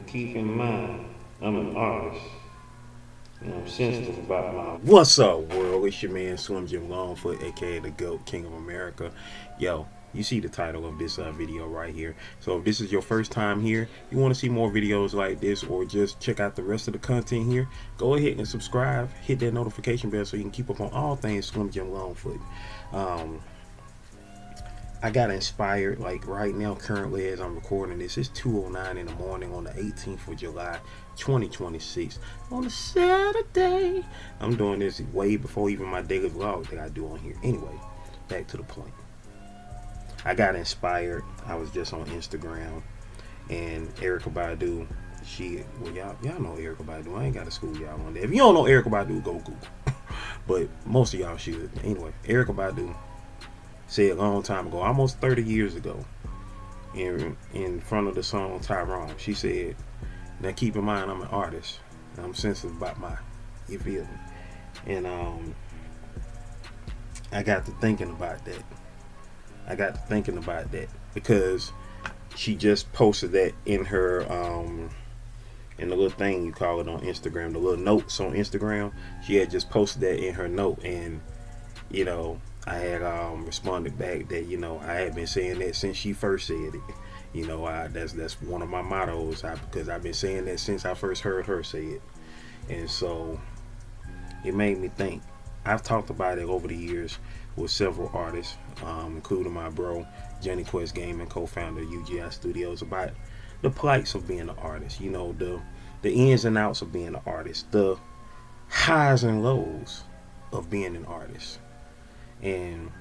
keep in mind, I'm an artist. And I'm sensitive about my. What's up, world? It's your man Swim Jim Longfoot, aka the GOAT King of America. Yo, you see the title of this video right here. So if this is your first time here, you want to see more videos like this, or just check out the rest of the content here, go ahead and subscribe, hit that notification bell so you can keep up on all things Swim Jim Longfoot. I got inspired, like right now, currently as I'm recording this, it's 2:09 in the morning on the 18th of July 2026 on a Saturday. I'm doing this way before even my daily vlog that I do on here. Anyway, back to the point. I got inspired. I was just on Instagram, and Erykah Badu, well, y'all know Erykah Badu. I ain't got to school y'all on that. If you don't know Erykah Badu, go Google. But most of y'all should. Anyway, Erykah Badu said a long time ago, almost 30 years ago, in front of the song Tyrone, she said, now keep in mind I'm an artist, and I'm sensitive about my, you feel me? And I got to thinking about that. Because she just posted that in her in the little thing you call it on Instagram, the little notes on Instagram. She had just posted that in her note, and you know, I had responded back that, you know, I had been saying that since she first said it. You know, that's one of my mottos, because I've been saying that since I first heard her say it. And so it made me think. I've talked about it over the years with several artists, including my bro Johnny Quest Gaming, co-founder of UGI Studios, about the plights of being an artist. You know, the ins and outs of being an artist, the highs and lows of being an artist. And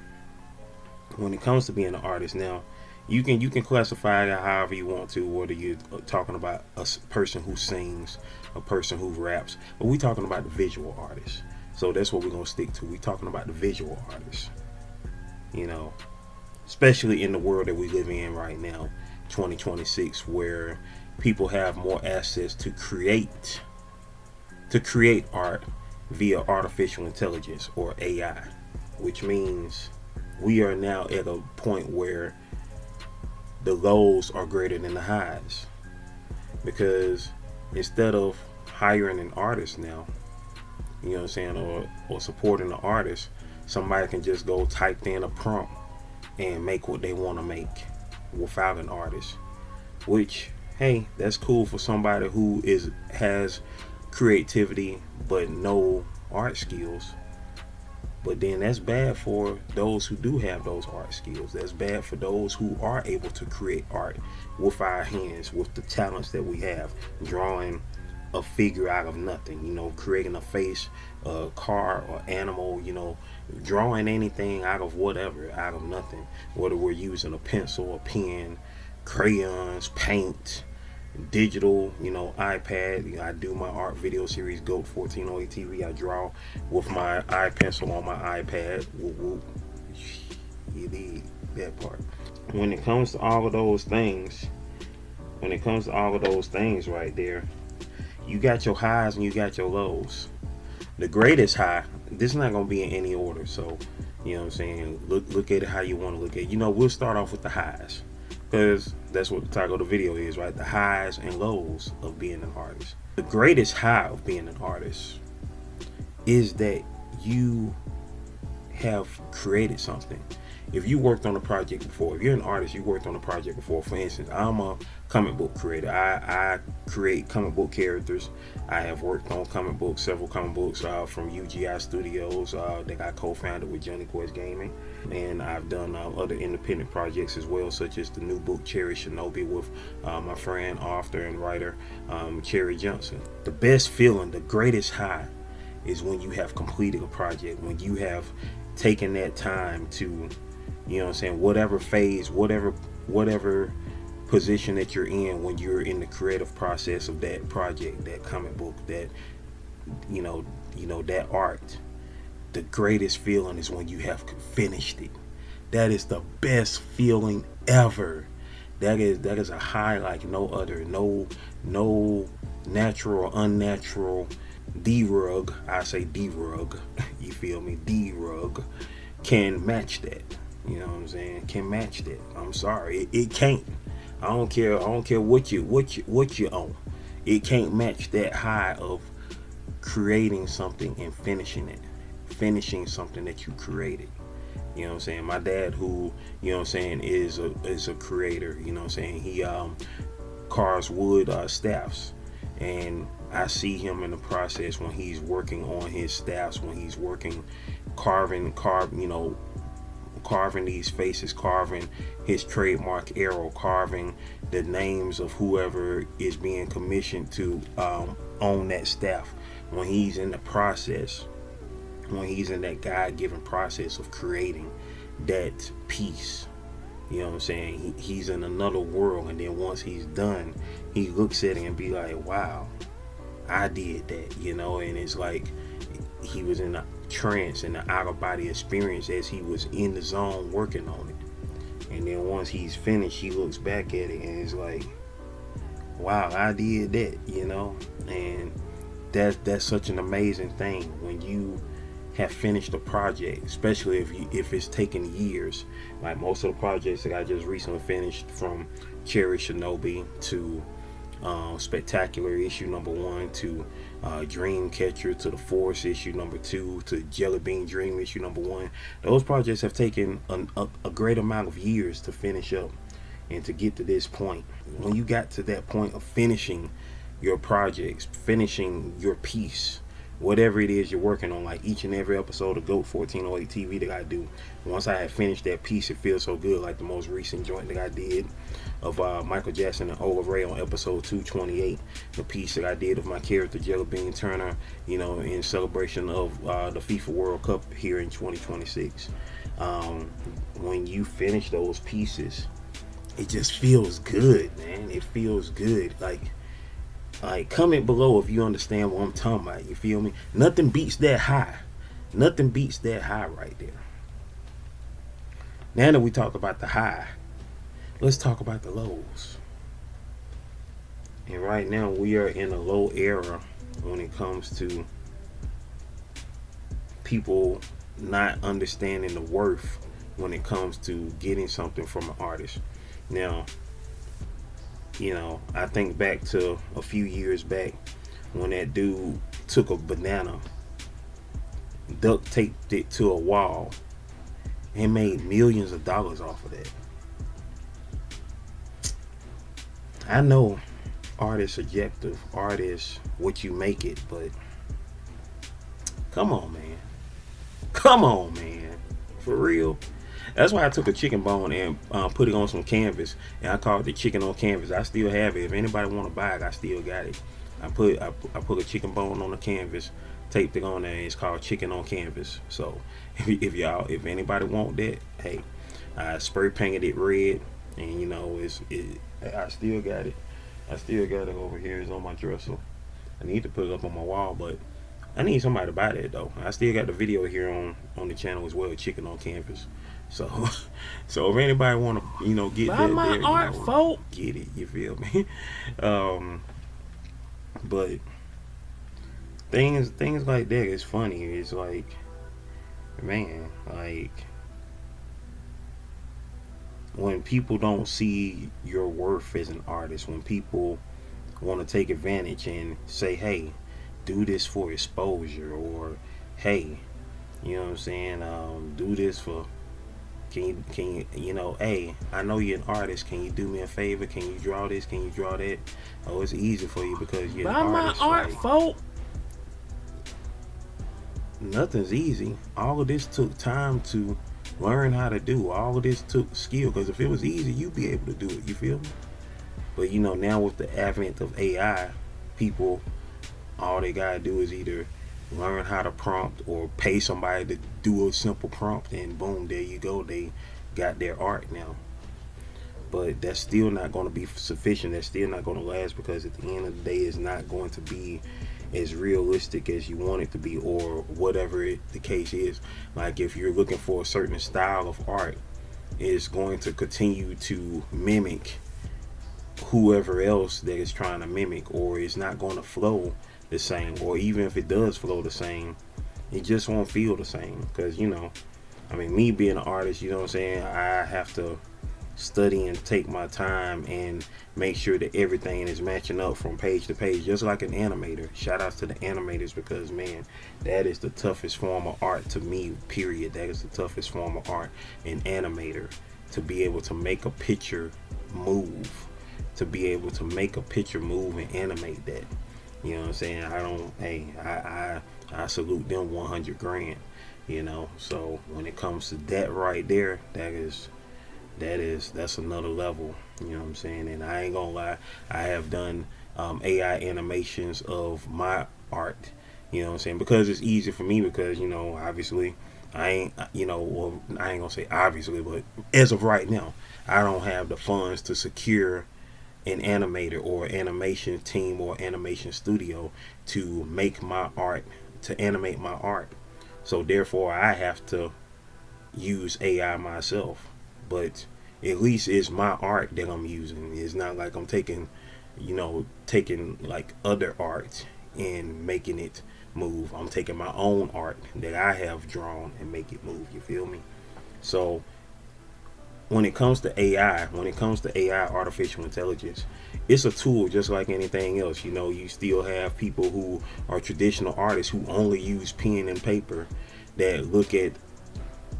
when it comes to being an artist, now you can classify it however you want to, whether you're talking about a person who sings, a person who raps, but we're talking about the visual artist. So that's what we're gonna stick to. We're talking about the visual artist. You know, especially in the world that we live in right now, 2026, where people have more access to create art via artificial intelligence, or AI. Which means we are now at a point where the lows are greater than the highs, because instead of hiring an artist now, you know what I'm saying, or supporting the artist, somebody can just go type in a prompt and make what they want to make without an artist. Which, hey, that's cool for somebody who has creativity but no art skills. But then that's bad for those who do have those art skills. That's bad for those who are able to create art with our hands, with the talents that we have, drawing a figure out of nothing, you know, creating a face, a car, or animal, you know, drawing anything out of whatever, out of nothing, whether we're using a pencil, a pen, crayons, paint, digital, you know, iPad. You know, I do my art video series GOAT 1408 TV. I draw with my iPencil on my iPad. You need that part. When it comes to all of those things, right there, you got your highs and you got your lows. The greatest high, this is not gonna be in any order, so you know what I'm saying, look at it how you want to look at it. You know, we'll start off with the highs, because that's what the title of the video is, right? The highs and lows of being an artist. The greatest high of being an artist is that you have created something. If you worked on a project before, if you're an artist, you worked on a project before. For instance, I'm a comic book creator. I create comic book characters. I have worked on several comic books from UGI Studios that I co-founded with Johnny Quest Gaming. And I've done other independent projects as well, such as the new book Cherry Shinobi with my friend, author, and writer Cherry Johnson. The best feeling, the greatest high, is when you have completed a project, when you have taken that time to, you know what I'm saying, whatever phase, whatever position that you're in, when you're in the creative process of that project, that comic book, that you know that art. The greatest feeling is when you have finished it. That is the best feeling ever. That is a high like no other. No natural or unnatural D-rug, I say D-rug, you feel me, D-rug, can match that. You know what I'm saying? Can match that. I'm sorry, it can't. I don't care what you own. it can't match that high of creating something and finishing it, finishing something that you created. You know what I'm saying? My dad, who, you know what I'm saying, is a creator. You know what I'm saying? He carves wood staffs, and I see him in the process when he's working on his staffs, when he's working, carving these faces, carving his trademark arrow, carving the names of whoever is being commissioned to own that staff. When he's in the process, when he's in that God-given process of creating that piece, you know what I'm saying, he's in another world. And then once he's done, he looks at it and be like, wow, I did that, you know. And it's like he was in a trance, in an out-of-body experience as he was in the zone working on it. And then once he's finished, he looks back at it and it's like, wow, I did that, you know. And that's such an amazing thing when you have finished a project, especially if it's taken years. Like most of the projects that I just recently finished, from Cherry Shinobi to Spectacular issue #1 to Dreamcatcher to the Force issue #2 to Jelly Bean Dream issue #1. Those projects have taken a great amount of years to finish up and to get to this point. When you got to that point of finishing your projects, finishing your piece, whatever it is you're working on, like each and every episode of GOAT 1408 TV that I do, once I have finished that piece, it feels so good. Like the most recent joint that I did of Michael Jackson and Ola Ray on episode 228, the piece that I did of my character Jelly Bean Turner, you know, in celebration of the FIFA World Cup here in 2026. When you finish those pieces, it just feels good, man. It feels good. Like comment below if you understand what I'm talking about. You feel me? Nothing beats that high. Nothing beats that high right there. Now that we talk about the high, let's talk about the lows. And right now we are in a low era when it comes to people not understanding the worth when it comes to getting something from an artist. Now, you know, I think back to a few years back when that dude took a banana, duct taped it to a wall, and made millions of dollars off of that. I know art is subjective, art is what you make it, but come on, man. Come on, man. For real. That's why I took a chicken bone and put it on some canvas, and I called it the chicken on canvas. I still have it. If anybody want to buy it, I still got it. I put a chicken bone on the canvas, taped it on there, and it's called chicken on canvas. So if anybody want that, hey, I spray painted it red, and you know I still got it. I still got it over here. It's on my dresser. I need to put it up on my wall, but I need somebody to buy that though. I still got the video here on the channel as well, chicken on canvas. So if anybody want to, you know, get buy that my there, art, you know, folk. get it. You feel me? But things like that is funny. It's like, man, like when people don't see your worth as an artist, when people want to take advantage and say, hey, do this for exposure, or hey, you know what I'm saying, do this for, can you know, hey, I know you're an artist, can you do me a favor, can you draw this, can you draw that? Oh, it's easy for you because you're buy an my artist. art, like, folk. nothing's easy. All of this took time to learn how to do. All of this took skill, because if it was easy, you'd be able to do it. You feel me? But you know, now with the advent of AI, people, all they gotta do is either learn how to prompt or pay somebody to do a simple prompt, and boom, there you go, they got their art now. But that's still not going to be sufficient. That's still not going to last, because at the end of the day, it's not going to be as realistic as you want it to be, or whatever the case is. Like if you're looking for a certain style of art, it's going to continue to mimic whoever else that is trying to mimic, or it's not going to flow the same, or even if it does flow the same, it just won't feel the same. Because, you know, I mean, me being an artist, you know what I'm saying, I have to study and take my time and make sure that everything is matching up from page to page, just like an animator. Shout outs to the animators, because man, that is the toughest form of art to me, period. That is the toughest form of art, an animator. To be able to make a picture move, to be able to make a picture move and animate that. You know what I'm saying? I don't, hey, I salute them 100 grand, you know. So when it comes to that right there, that's another level, you know what I'm saying? And I ain't gonna lie, I have done AI animations of my art, you know what I'm saying? Because it's easy for me, because, you know, obviously I ain't, you know, well, I ain't gonna say obviously, but as of right now, I don't have the funds to secure an animator or animation team or animation studio to make my art, to animate my art. So therefore, I have to use AI myself. But at least it's my art that I'm using. It's not like I'm taking, you know, taking like other art and making it move. I'm taking my own art that I have drawn and make it move. You feel me? So when it comes to AI, artificial intelligence, it's a tool just like anything else. You know, you still have people who are traditional artists who only use pen and paper, that look at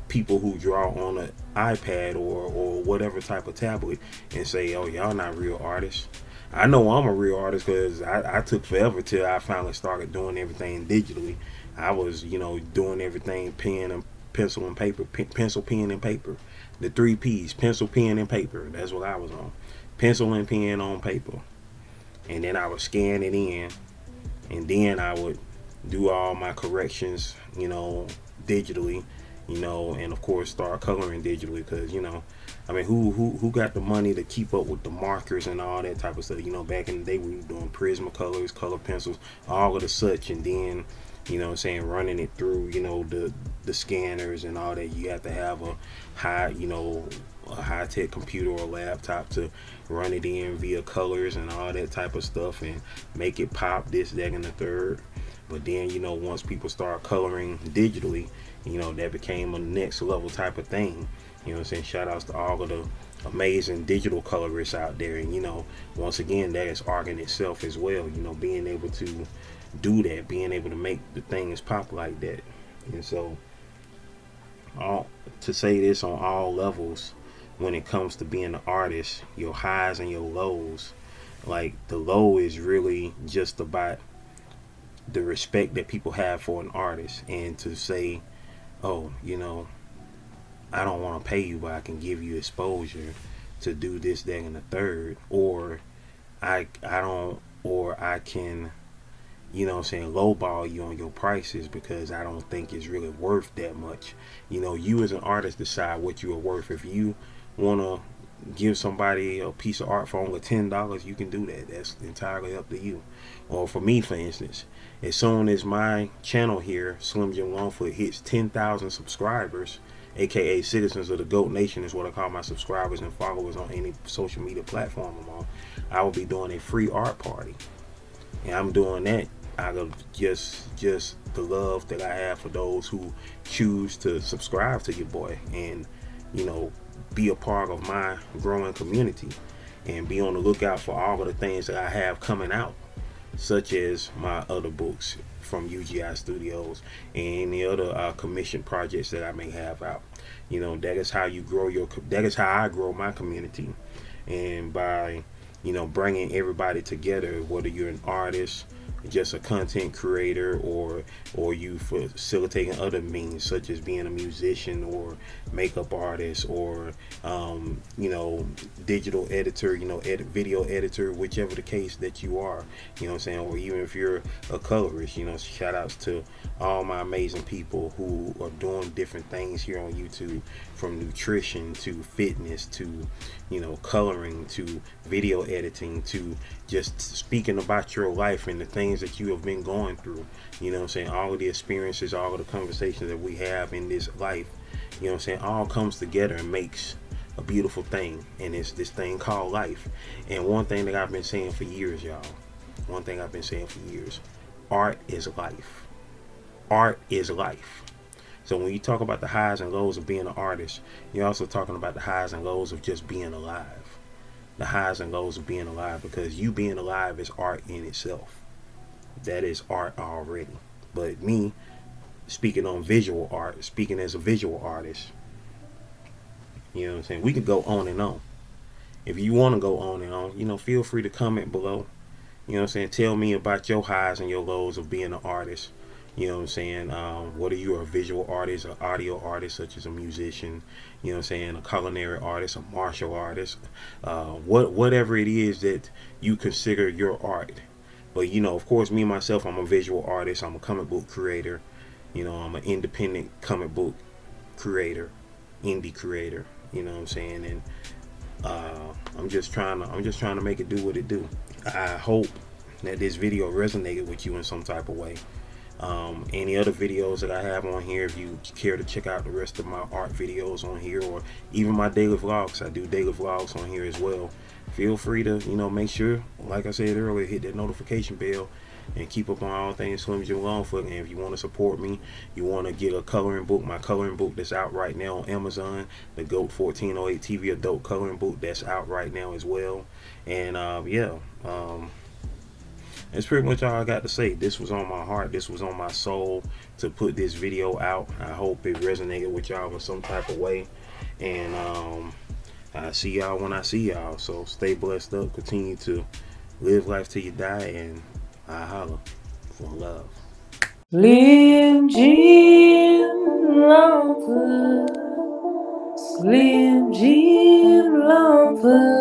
people who draw on an iPad or whatever type of tablet and say, oh, y'all not real artists. I know I'm a real artist because I took forever till I finally started doing everything digitally. I was, you know, doing everything pen and pencil and paper, pencil, pen, and paper. The 3 P's, pencil, pen, and paper. That's what I was on. Pencil and pen on paper. And then I would scan it in, and then I would do all my corrections, you know, digitally, you know, and of course start coloring digitally, because, you know, I mean, who got the money to keep up with the markers and all that type of stuff? You know, back in the day we were doing Prismacolors, color pencils, all of the such, and then, you know what I'm saying, running it through, you know, the scanners and all that. You have to have a high, you know, a high-tech computer or laptop to run it in via colors and all that type of stuff and make it pop, this, that, and the third. But then, you know, once people start coloring digitally, you know, that became a next level type of thing. You know what I'm saying? Shout outs to all of the amazing digital colorists out there. And, you know, once again, that is art in itself as well. You know, being able to do that, being able to make the things pop like that. And so, all to say this on all levels, when it comes to being an artist, your highs and your lows, like the low is really just about the respect that people have for an artist, and to say, oh, you know, I don't want to pay you, but I can give you exposure to do this, that, and the third, or I don't, or I can, you know what I'm saying, lowball you on your prices because I don't think it's really worth that much. You know, you as an artist decide what you are worth. If you want to give somebody a piece of art for only $10, you can do that. That's entirely up to you. Or for me, for instance, as soon as my channel here, Slim Jim Longfoot, hits 10,000 subscribers, aka citizens of the GOAT Nation is what I call my subscribers and followers on any social media platform I'm on, I will be doing a free art party. And I'm doing that out of just the love that I have for those who choose to subscribe to your boy and, you know, be a part of my growing community, and be on the lookout for all of the things that I have coming out, such as my other books from UGI Studios and any other commission projects that I may have out. You know, that is how you grow your, that is how I grow my community. And by, you know, bringing everybody together, whether you're an artist, just a content creator, or you facilitating other means such as being a musician or makeup artist, or you know, digital editor, you know, video editor, whichever the case that you are, you know what I'm saying, or even if you're a colorist, you know, shout outs to all my amazing people who are doing different things here on YouTube, from nutrition to fitness to, you know, coloring to video editing to just speaking about your life and the things that you have been going through. You know what I'm saying? All of the experiences, all of the conversations that we have in this life, you know what I'm saying, all comes together and makes a beautiful thing. And it's this thing called life. And one thing that I've been saying for years, y'all, one thing I've been saying for years, art is life. Art is life. So when you talk about the highs and lows of being an artist, you're also talking about the highs and lows of just being alive. The highs and lows of being alive, because you being alive is art in itself. That is art already. But me, speaking on visual art, speaking as a visual artist, you know what I'm saying? We could go on and on. If you want to go on and on, feel free to comment below. You know what I'm saying? Tell me about your highs and your lows of being an artist. You know what I'm saying? Whether you're a visual artist, an audio artist, such as a musician, you know what I'm saying, a culinary artist, a martial artist, whatever it is that you consider your art. But, of course, me, myself, I'm a visual artist. I'm a comic book creator. I'm an independent comic book creator, indie creator. You know what I'm saying? And I'm just trying to make it do what it do. I hope that this video resonated with you in some type of way. Any other videos that I have on here, if you care to check out the rest of my art videos on here, or even my daily vlogs, I do daily vlogs on here as well. Feel free to, make sure, like I said earlier, hit that notification bell and keep up on all things Slim Jim Longfoot. And if you want to support me, you want to get a coloring book, my coloring book that's out right now on Amazon, the GOAT 1408 TV adult coloring book, that's out right now as well. And that's pretty much all I got to say. This was on my heart, this was on my soul to put this video out. I hope it resonated with y'all in some type of way. And I see y'all when I see y'all. So stay blessed up, continue to live life till you die, and I holla for love. Slim Jim Longfoot, Slim Jim Longfoot.